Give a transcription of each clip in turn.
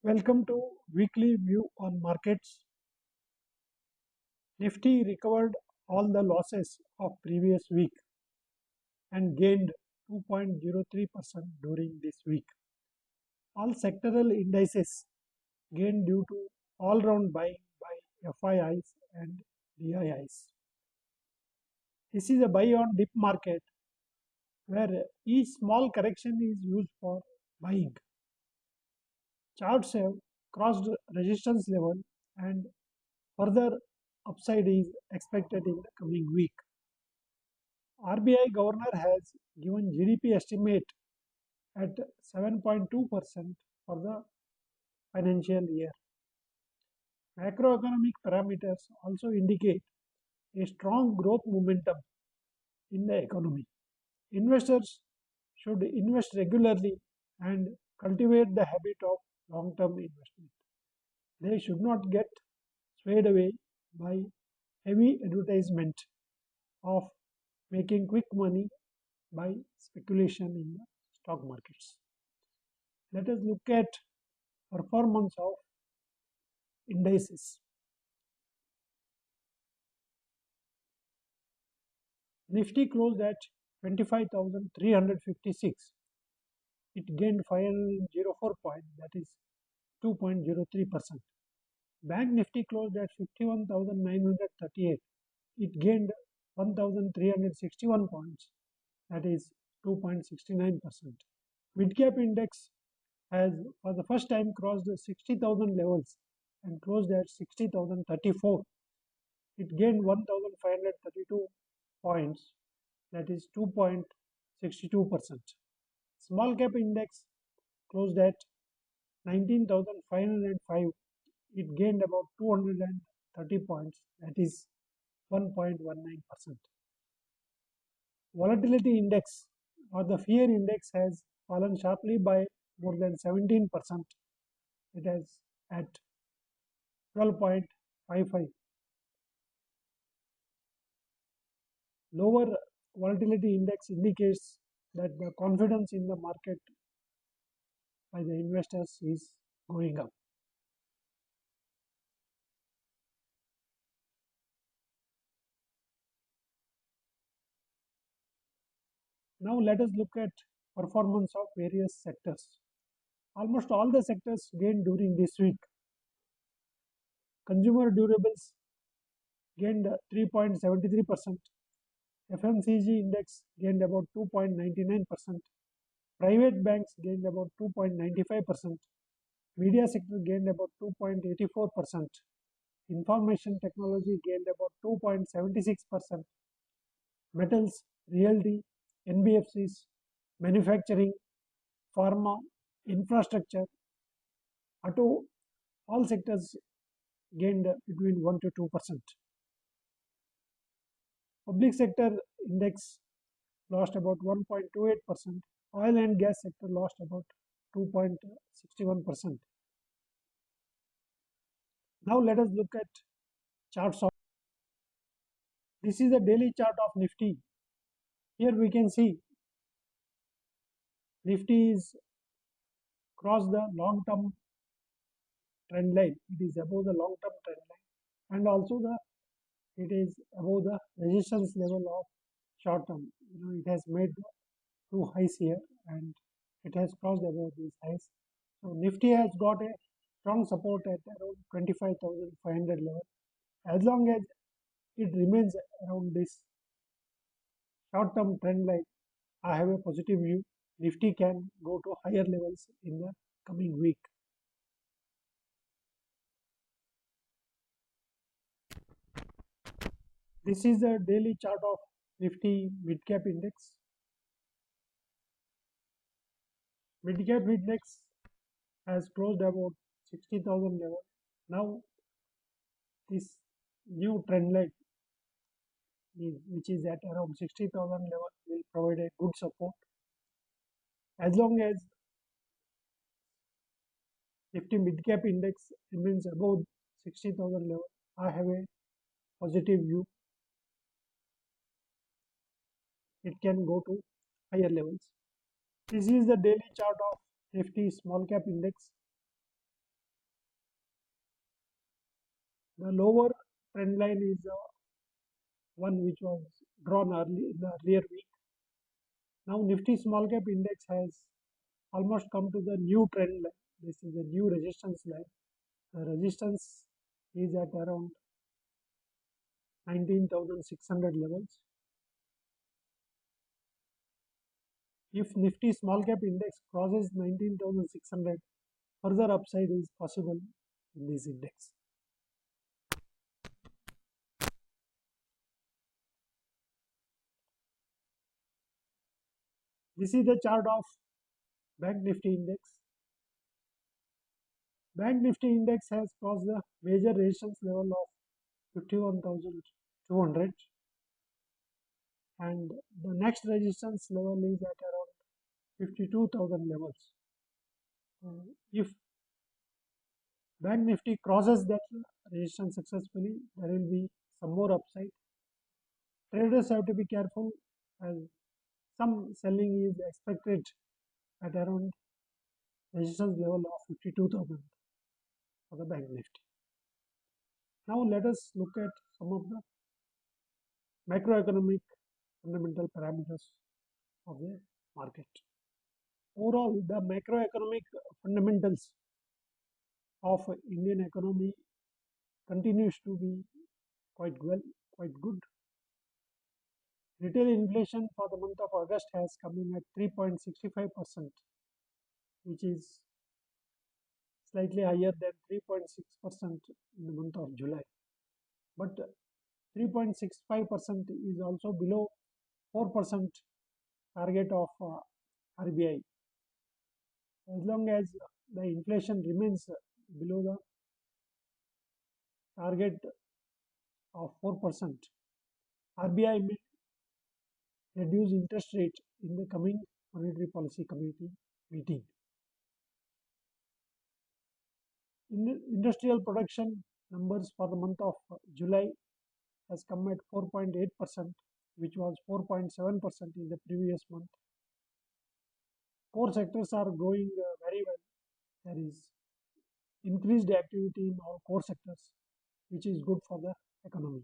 Welcome to weekly view on markets. Nifty recovered all the losses of previous week and gained 2.03% during this week. All sectoral indices gained due to all-round buying by FIIs and DIIs. This is a buy on dip market where each small correction is used for buying. Charts have crossed resistance level and further upside is expected in the coming week. RBI governor has given GDP estimate at 7.2% for the financial year. Macroeconomic parameters also indicate a strong growth momentum in the economy. Investors should invest regularly and cultivate the habit of long-term investment. They should not get swayed away by heavy advertisement of making quick money by speculation in the stock markets. Let us look at performance of indices. Nifty closed at 25,356. It gained 504 points, that is 2.03%. Bank Nifty closed at 51,938. It gained 1,361 points, that is 2.69%. Mid-cap index has for the first time crossed the 60,000 levels and closed at 60,034. It gained 1,532 points, that is 2.62%. Small cap index closed at 19,505. It gained about 230 points, that is 1.19%. Volatility index or the fear index has fallen sharply by more than 17%. It is at 12.55. Lower volatility index indicates that the confidence in the market by the investors is going up. Now let us look at performance of various sectors. Almost all the sectors gained during this week. Consumer durables gained 3.73%. FMCG index gained about 2.99%. Private banks gained about 2.95%. Media sector gained about 2.84%. Information technology gained about 2.76%. Metals, realty, NBFCs, manufacturing, pharma, infrastructure, auto, all sectors gained between 1 to 2%. Public sector index lost about 1.28%. Oil and gas sector lost about 2.61%. Now let us look at charts of. This is the daily chart of Nifty. Here we can see Nifty is crossed the long-term trend line. It is above the long-term trend line, and also it is above the resistance level of short term. It has made two highs here, and it has crossed above these highs. So Nifty has got a strong support at around 25,500 level. As long as it remains around this short-term trend line, I have a positive view. Nifty can go to higher levels in the coming week. This is the daily chart of Nifty mid-cap index. Mid-cap index has closed about 60,000 level. Now this new trend line which is at around 60,000 level will provide a good support. As long as Nifty mid-cap index remains above 60,000 level, I have a positive view. It can go to higher levels. This is the daily chart of Nifty small cap index. The lower trend line is one which was drawn early in the earlier week. Now Nifty Small Cap Index has almost come to the new trend line. This is the new resistance line. The resistance is at around 19,600 levels. If Nifty Small Cap Index crosses 19,600, further upside is possible in this index. This is the chart of Bank Nifty Index. Bank Nifty Index has crossed the major resistance level of 51,200 and the next resistance level is at around 52,000 levels. If Bank Nifty crosses that resistance successfully, there will be some more upside. Traders have to be careful as some selling is expected at around resistance level of 52,000 for the Bank Nifty. Now let us look at some of the macroeconomic fundamental parameters of the market. Overall, the macroeconomic fundamentals of Indian economy continues to be quite good. Retail inflation for the month of August has come in at 3.65%, which is slightly higher than 3.6% in the month of July. But 3.65% is also below 4% target of RBI. As long as the inflation remains below the target of 4%, RBI may reduce interest rate in the coming monetary policy committee meeting. Industrial production numbers for the month of July has come at 4.8%, which was 4.7% in the previous month. Core sectors are growing very well. There is increased activity in all core sectors, which is good for the economy.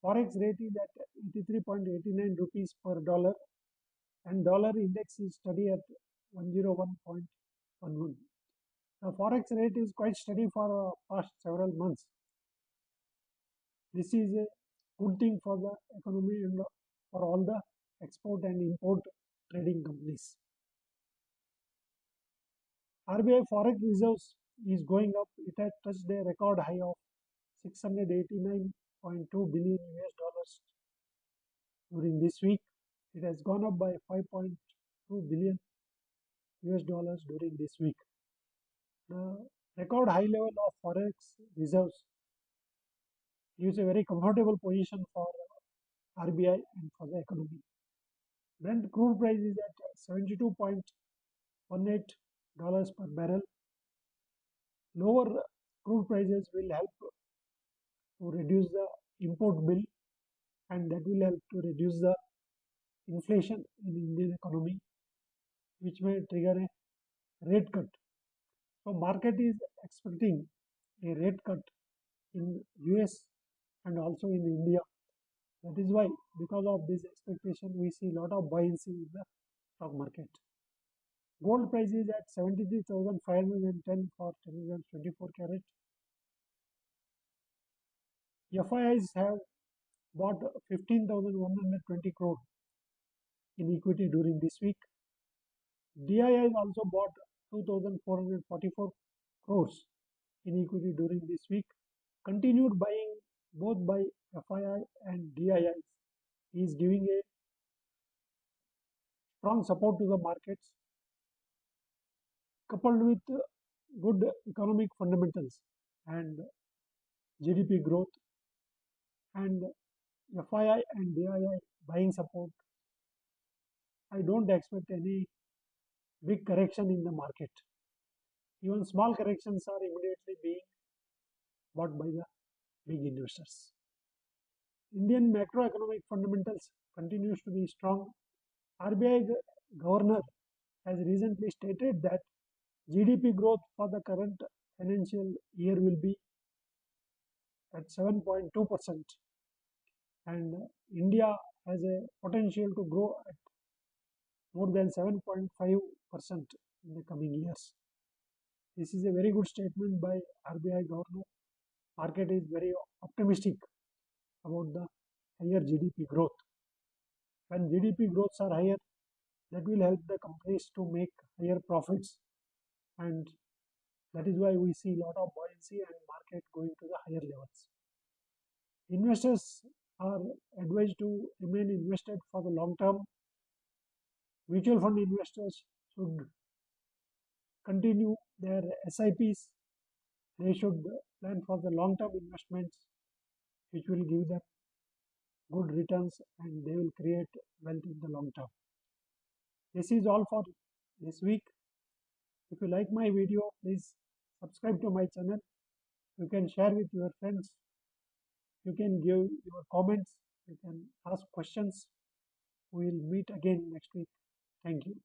Forex rate is at 83.89 rupees per dollar and dollar index is steady at 101.11. The forex rate is quite steady for past several months. This is a good thing for the economy and for all the export and import trading companies. RBI forex reserves is going up. It has touched a record high of 689.2 billion US dollars during this week. It has gone up by 5.2 billion US dollars during this week. The record high level of forex reserves gives a very comfortable position for RBI and for the economy. Brent crude price is at $72.18 per barrel. Lower crude prices will help to reduce the import bill and that will help to reduce the inflation in Indian economy, which may trigger a rate cut. So market is expecting a rate cut in US and also in India. That is why, because of this expectation, we see a lot of buoyancy in the stock market. Gold price is at 73,510 for 10 grams 24 carat. FIIs have bought 15,120 crore in equity during this week. DIIs also bought 2,444 crores in equity during this week. Continued buying both by FII and DIIs is giving a strong support to the markets, coupled with good economic fundamentals and GDP growth and FII and DII buying support. I don't expect any big correction in the market. Even small corrections are immediately being bought by the big investors. Indian macroeconomic fundamentals continues to be strong. RBI governor has recently stated that GDP growth for the current financial year will be at 7.2%, and India has a potential to grow at more than 7.5% in the coming years. This is a very good statement by RBI governor. Market is very optimistic about the higher GDP growth. When GDP growths are higher, that will help the companies to make higher profits, and that is why we see a lot of buoyancy and market going to the higher levels. Investors are advised to remain invested for the long term. Mutual fund investors should continue their SIPs. They should plan for the long term investments, which will give them good returns and they will create wealth in the long term. This is all for this week. If you like my video, please subscribe to my channel. You can share with your friends. You can give your comments. You can ask questions. We will meet again next week. Thank you.